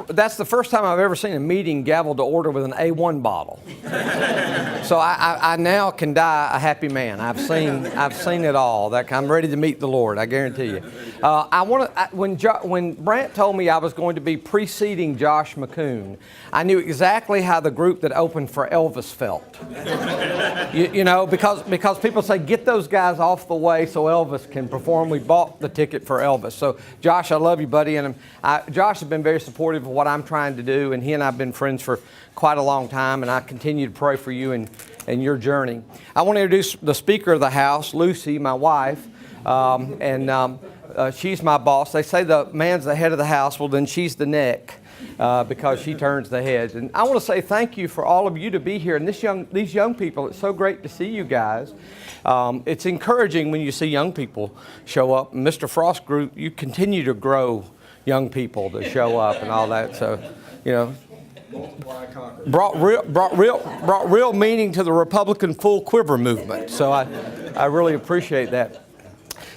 that's the first time I've ever seen a meeting gavel to order with an A1 bottle. So I now can die a happy man. I've seen it all. I'm ready to meet the Lord, I guarantee you. When Brant told me I was going to be preceding Josh McCoon, I knew exactly how the group that opened for Elvis felt. you know, because people say, get those guys off the way so Elvis can perform. We bought the ticket for Elvis. So Josh, I love you, buddy. And Josh has been very supportive of what I'm trying to do, and he and I have been friends for quite a long time, and I continue to pray for you and your journey. I want to introduce the Speaker of the House, Lucy, my wife, she's my boss. They say the man's the head of the house. Well, then she's the neck because she turns the heads. And I want to say thank you for all of you to be here. And these young people, it's so great to see you guys. It's encouraging when you see young people show up. Mr. Frost Group, you continue to grow young people to show up and all that. So, you know, brought real meaning to the Republican full quiver movement. So I really appreciate that.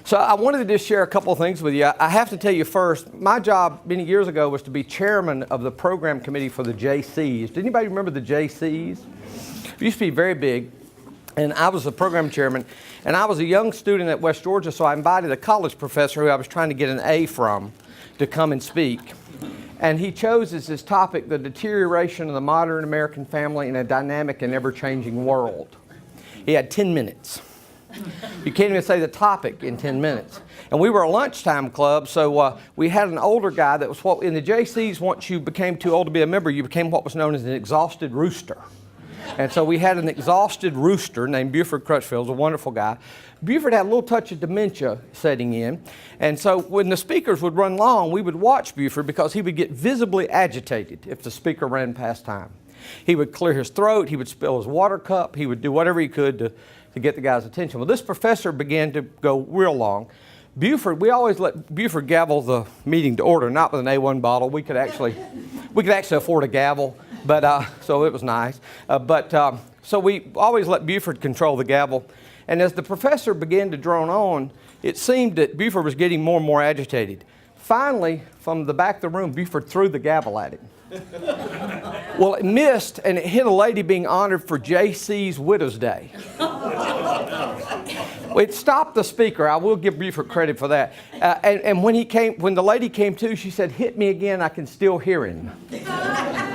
So I wanted to just share a couple of things with you. I have to tell you first, my job many years ago was to be chairman of the program committee for the JCs. Did anybody remember the JCs? It used to be very big, and I was the program chairman, and I was a young student at West Georgia, so I invited a college professor who I was trying to get an A from to come and speak. And he chose as his topic the deterioration of the modern American family in a dynamic and ever-changing world. He had 10 minutes. You can't even say the topic in 10 minutes. And we were a lunchtime club, so we had an older guy that was what in the JCs, once you became too old to be a member, you became what was known as an exhausted rooster. And so we had an exhausted rooster named Buford Crutchfield, a wonderful guy. Buford had a little touch of dementia setting in. And so when the speakers would run long, we would watch Buford because he would get visibly agitated if the speaker ran past time. He would clear his throat, he would spill his water cup, he would do whatever he could to get the guy's attention. Well, this professor began to go real long. Buford, we always let Buford gavel the meeting to order, not with an A1 bottle. We could actually afford a gavel, but so it was nice. So we always let Buford control the gavel. And as the professor began to drone on, it seemed that Buford was getting more and more agitated. Finally, from the back of the room, Buford threw the gavel at him. Well, it missed, and it hit a lady being honored for JC's Widow's Day. It stopped the speaker. I will give Buford credit for that. And when the lady came to, she said, "Hit me again, I can still hear him."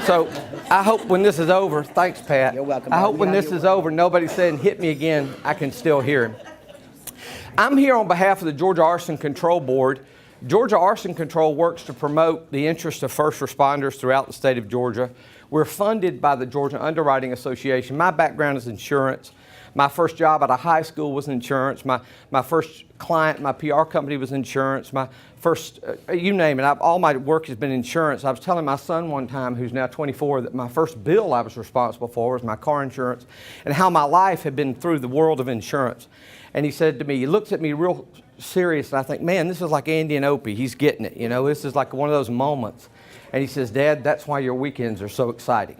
So I hope when this is over, thanks, Pat. You're welcome. I hope when this is over, nobody's saying, "Hit me again, I can still hear him." I'm here on behalf of the Georgia Arson Control Board. Georgia Arson Control works to promote the interests of first responders throughout the state of Georgia. We're funded by the Georgia Underwriting Association. My background is insurance. My first job at a high school was insurance. My first client, my PR company was insurance. My first, you name it, all my work has been insurance. I was telling my son one time, who's now 24, that my first bill I was responsible for was my car insurance and how my life had been through the world of insurance. And he said to me, he looks at me real serious, and I think, man, this is like Andy and Opie. He's getting it, you know. This is like one of those moments. And he says, "Dad, that's why your weekends are so exciting,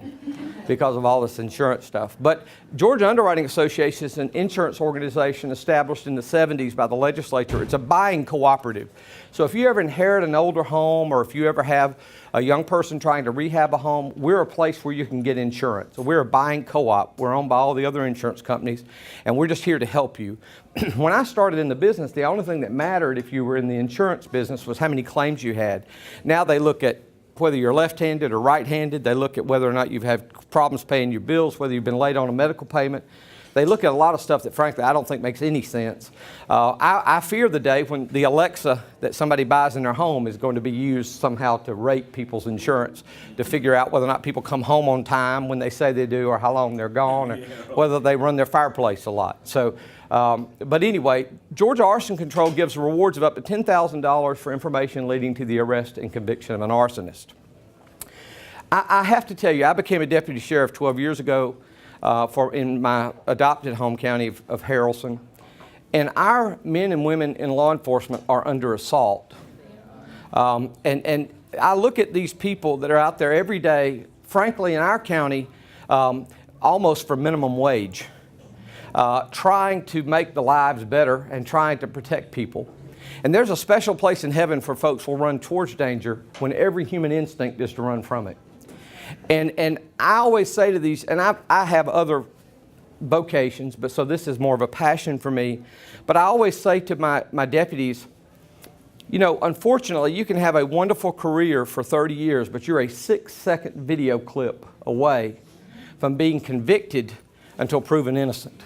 because of all this insurance stuff." But Georgia Underwriting Association is an insurance organization established in the 70s by the legislature. It's a buying cooperative. So if you ever inherit an older home, or if you ever have a young person trying to rehab a home, we're a place where you can get insurance. So we're a buying co-op. We're owned by all the other insurance companies, and we're just here to help you. When I started in the business, the only thing that mattered if you were in the insurance business was how many claims you had. Now they look at whether you're left-handed or right-handed. They look at whether or not you've had problems paying your bills, whether you've been late on a medical payment. They look at a lot of stuff that, frankly, I don't think makes any sense. I fear the day when the Alexa that somebody buys in their home is going to be used somehow to rate people's insurance, to figure out whether or not people come home on time when they say they do, or how long they're gone, or whether they run their fireplace a lot. So, but anyway, Georgia Arson Control gives rewards of up to $10,000 for information leading to the arrest and conviction of an arsonist. I have to tell you, I became a deputy sheriff 12 years ago in my adopted home county of Haralson. And our men and women in law enforcement are under assault. And I look at these people that are out there every day, frankly, in our county, almost for minimum wage, trying to make the lives better and trying to protect people. And there's a special place in heaven for folks who will run towards danger when every human instinct is to run from it. And I always say to these, and I have other vocations, but so this is more of a passion for me. But I always say to my deputies, you know, unfortunately, you can have a wonderful career for 30 years, but you're a 6-second video clip away from being convicted until proven innocent.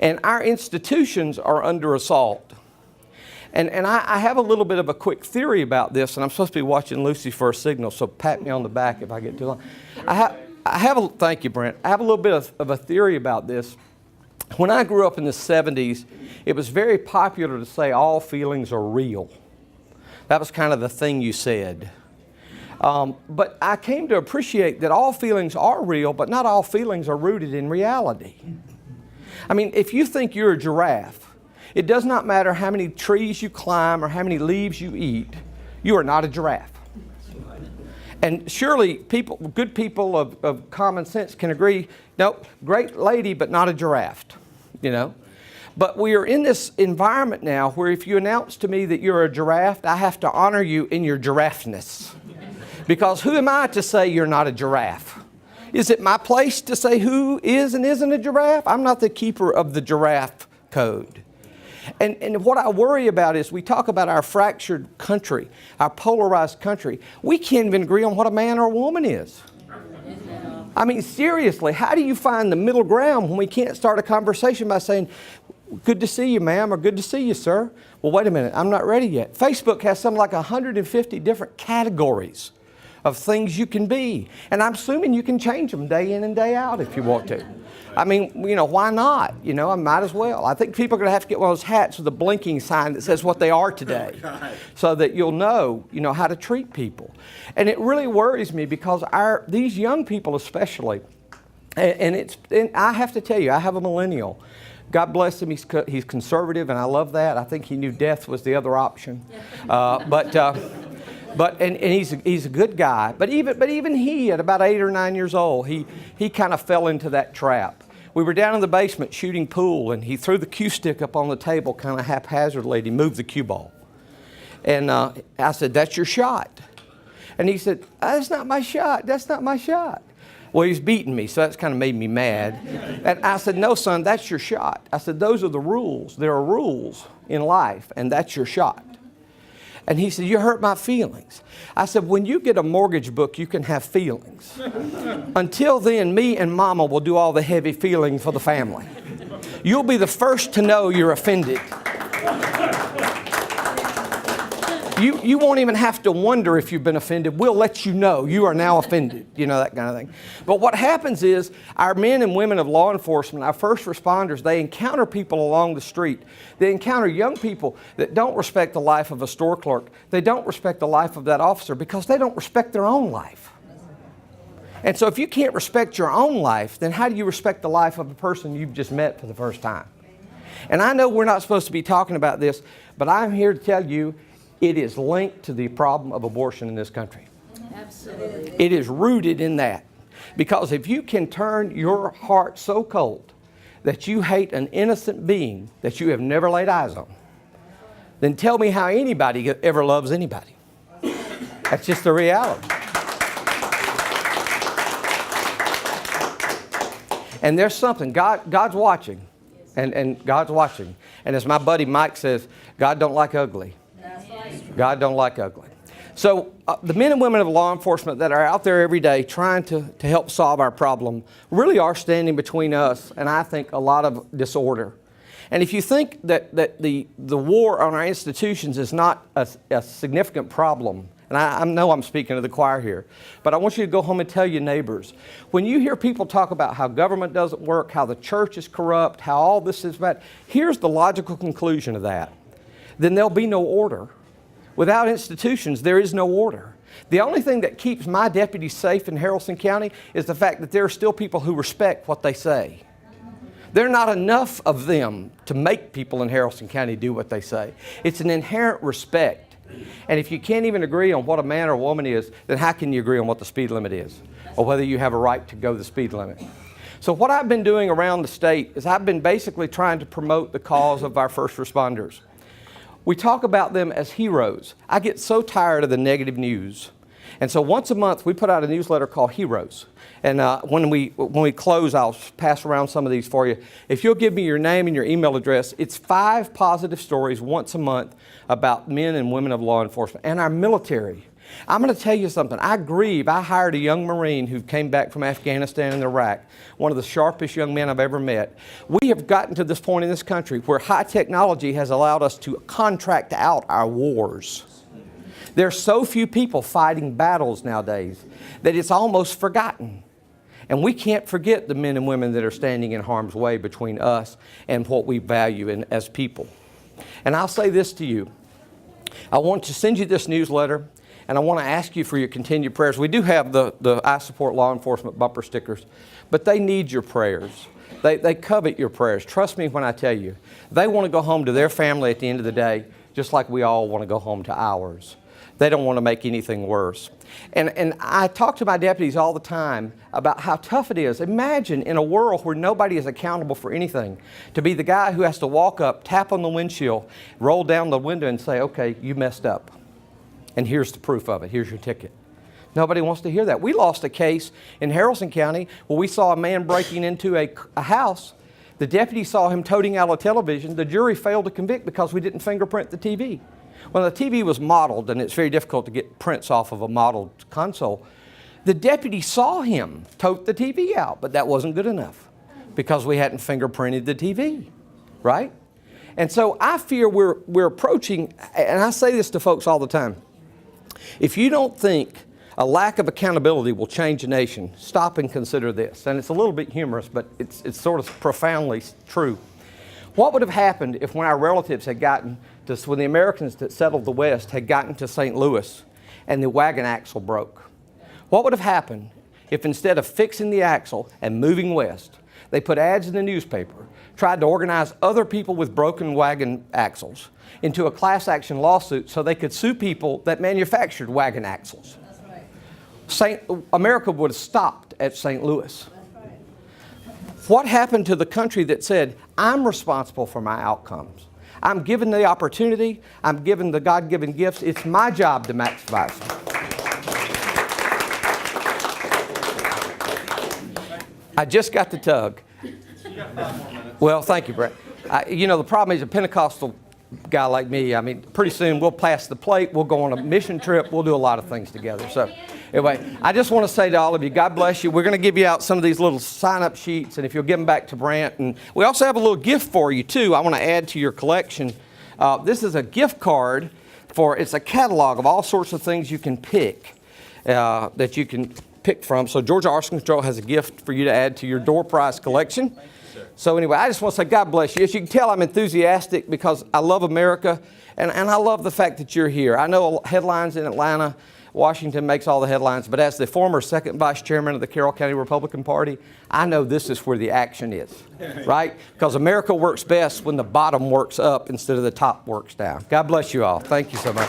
And our institutions are under assault. And I have a little bit of a quick theory about this, and I'm supposed to be watching Lucy for a signal, so pat me on the back if I get too long. Thank you, Brent. I have a little bit of a theory about this. When I grew up in the 70s, it was very popular to say all feelings are real. That was kind of the thing you said. But I came to appreciate that all feelings are real, but not all feelings are rooted in reality. I mean, if you think you're a giraffe, it does not matter how many trees you climb or how many leaves you eat, you are not a giraffe. And surely good people of common sense can agree, nope, great lady, but not a giraffe, you know. But we are in this environment now where if you announce to me that you're a giraffe, I have to honor you in your giraffeness. Because who am I to say you're not a giraffe? Is it my place to say who is and isn't a giraffe? I'm not the keeper of the giraffe code. And what I worry about is we talk about our fractured country, our polarized country. We can't even agree on what a man or a woman is. I mean, seriously, how do you find the middle ground when we can't start a conversation by saying, good to see you, ma'am, or good to see you, sir? Well, wait a minute, I'm not ready yet. Facebook has something like 150 different categories of things you can be. And I'm assuming you can change them day in and day out if you want to. I mean, you know, why not? You know, I might as well. I think people are going to have to get one of those hats with a blinking sign that says what they are today, so that you'll know, you know, how to treat people. And it really worries me because these young people especially, and I have to tell you, I have a millennial. God bless him, he's conservative, and I love that. I think he knew death was the other option. But he's a good guy. But even he, at about 8 or 9 years old, he kind of fell into that trap. We were down in the basement shooting pool, and he threw the cue stick up on the table kind of haphazardly, and he moved the cue ball. And I said, "That's your shot." And he said, "That's not my shot. That's not my shot." Well, he's beating me, so that's kind of made me mad. And I said, "No, son, that's your shot." I said, "Those are the rules. There are rules in life, and that's your shot." And he said, "You hurt my feelings." I said, "When you get a mortgage book, you can have feelings. Until then, me and mama will do all the heavy feeling for the family. You'll be the first to know you're offended. You won't even have to wonder if you've been offended. We'll let you know you are now offended," you know, that kind of thing. But what happens is our men and women of law enforcement, our first responders, they encounter people along the street. They encounter young people that don't respect the life of a store clerk. They don't respect the life of that officer because they don't respect their own life. And so if you can't respect your own life, then how do you respect the life of a person you've just met for the first time? And I know we're not supposed to be talking about this, but I'm here to tell you it is linked to the problem of abortion in this country. Absolutely. It is rooted in that. Because if you can turn your heart so cold that you hate an innocent being that you have never laid eyes on, then tell me how anybody ever loves anybody. That's just the reality. And there's something, God's watching, and God's watching. And as my buddy Mike says, God don't like ugly. God don't like ugly. So the men and women of law enforcement that are out there every day trying to help solve our problem really are standing between us and I think a lot of disorder. And if you think that the war on our institutions is not a significant problem, and I know I'm speaking to the choir here, but I want you to go home and tell your neighbors. When you hear people talk about how government doesn't work, how the church is corrupt, how all this is bad, here's the logical conclusion of that. Then there'll be no order. Without institutions, there is no order. The only thing that keeps my deputies safe in Haralson County is the fact that there are still people who respect what they say. There are not enough of them to make people in Haralson County do what they say. It's an inherent respect. And if you can't even agree on what a man or a woman is, then how can you agree on what the speed limit is? Or whether you have a right to go the speed limit? So what I've been doing around the state is I've been basically trying to promote the cause of our first responders. We talk about them as heroes. I get so tired of the negative news. And so once a month, we put out a newsletter called Heroes. And when we close, I'll pass around some of these for you. If you'll give me your name and your email address, it's 5 positive stories once a month about men and women of law enforcement and our military. I'm going to tell you something. I grieve. I hired a young Marine who came back from Afghanistan and Iraq, one of the sharpest young men I've ever met. We have gotten to this point in this country where high technology has allowed us to contract out our wars. There are so few people fighting battles nowadays that it's almost forgotten. And we can't forget the men and women that are standing in harm's way between us and what we value as people. And I'll say this to you. I want to send you this newsletter, and I want to ask you for your continued prayers. We do have the I Support Law Enforcement bumper stickers, but they need your prayers. They covet your prayers. Trust me when I tell you. They want to go home to their family at the end of the day, just like we all want to go home to ours. They don't want to make anything worse. And I talk to my deputies all the time about how tough it is. Imagine in a world where nobody is accountable for anything, to be the guy who has to walk up, tap on the windshield, roll down the window and say, okay, you messed up. And here's the proof of it. Here's your ticket. Nobody wants to hear that. We lost a case in Haralson County where we saw a man breaking into a house. The deputy saw him toting out a television. The jury failed to convict because we didn't fingerprint the TV. Well, the TV was modeled, and it's very difficult to get prints off of a modeled console. The deputy saw him tote the TV out, but that wasn't good enough because we hadn't fingerprinted the TV, right? And so I fear we're approaching, and I say this to folks all the time, if you don't think a lack of accountability will change a nation, stop and consider this. And it's a little bit humorous, but it's sort of profoundly true. What would have happened if when our relatives had gotten to, when the Americans that settled the West had gotten to St. Louis and the wagon axle broke? What would have happened if instead of fixing the axle and moving west, they put ads in the newspaper, tried to organize other people with broken wagon axles into a class action lawsuit so they could sue people that manufactured wagon axles? That's right. America would have stopped at St. Louis. That's right. What happened to the country that said, I'm responsible for my outcomes? I'm given the opportunity. I'm given the God-given gifts. It's my job to maximize them. I just got the tug. Well, thank you, Brett. The problem is a Pentecostal guy like me, I mean, pretty soon we'll pass the plate, we'll go on a mission trip, we'll do a lot of things together. So anyway, I just want to say to all of you, God bless you. We're going to give you out some of these little sign-up sheets, and if you'll give them back to Brant. And we also have a little gift for you, too. I want to add to your collection. This is a gift card it's a catalog of all sorts of things you can pick, that you can pick from. So Georgia Arson Control has a gift for you to add to your door prize collection. So anyway, I just want to say God bless you. As you can tell, I'm enthusiastic because I love America, and I love the fact that you're here. I know headlines in Atlanta, Washington makes all the headlines, but as the former second vice chairman of the Carroll County Republican Party, I know this is where the action is, right? Because America works best when the bottom works up instead of the top works down. God bless you all. Thank you so much.